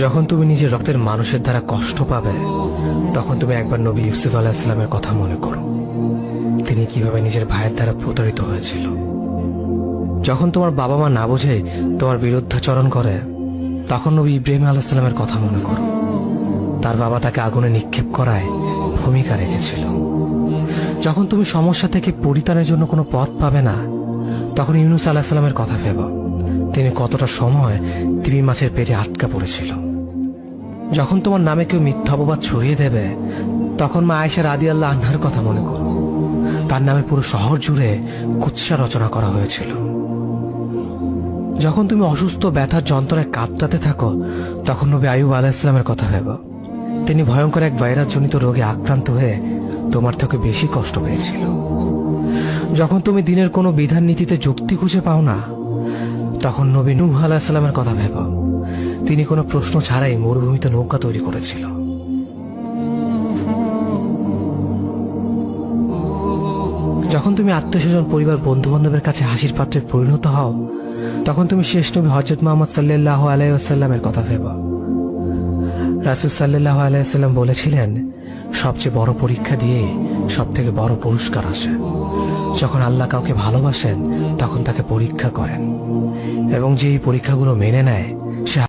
যখন তুমি নিজের রক্তের মানুষের দ্বারা কষ্ট পাবে, তখন তুমি একবার নবী ইউসুফ আলাইহিস সালামের কথা মনে করো। তিনি কিভাবে নিজের ভাইয়ের দ্বারা প্রতারিত হয়েছিল। যখন তোমার বাবা মা না বুঝে তোমার বিরুদ্ধাচরণ করে, তখন নবী ইব্রাহিম আলাইহিস সালামের কথা মনে করো। তার বাবা তাকে আগুনে নিক্ষেপ করায় ভূমিকা রেখেছিল। যখন তুমি সমস্যা থেকে পরিত্রাণের জন্য কোনো পথ পাবে না, তখন ইউনূস আলাইহিস সালামের কথা ভেবো। তিনি কতটা সময় তিমি মাছের পেটে আটকা পড়েছিল। যখন তোমার নামে কেউ মিথ্যা অপবাদ ছড়িয়ে দেবে, তখন মা আয়েশা রাদিয়াল্লাহু আনহার কথা মনে করো। তার নামে পুরো শহর জুড়ে কুৎসা রচনা করা হয়েছিল। যখন তুমি অসুস্থ ব্যথার যন্ত্রণায় কাঁদতে থাকো, তখন নবী আইয়ুব আলাইহিস সালামের কথা ভেবো। তিনি ভয়ঙ্কর এক ভাইরাস জনিত রোগে আক্রান্ত হয়ে তোমার থেকে বেশি কষ্ট পেয়েছিল। যখন তুমি দিনের কোনো বিধান নীতিতে যুক্তি খুঁজে পাও না, তখন নবী নূহ আলাইহিস সালামের কথা ভেবো। তিনি কোনো প্রশ্ন ছাড়াই মরুভূমিতে নৌকা তৈরি করেছিল। যখন তুমি আত্মীয়স্বজন, পরিবার, বন্ধু বান্ধবের কাছে হাসির পাত্রে পরিণত হও, তখন তুমি শেষ নবী হযরত মুহাম্মদ সাল্লাল্লাহু আলাইহি ওয়াসাল্লামের কথা ভেবো। রাসূল সাল্লাল্লাহু আলাইহি ওয়াসাল্লাম বলেছিলেন, সবচেয়ে বড় পরীক্ষা দিয়ে সব থেকে বড় পুরস্কার আসে। যখন আল্লাহ কাউকে ভালোবাসেন, তখন তাকে পরীক্ষা করেন, এবং যে এই পরীক্ষাগুলো মেনে নেয়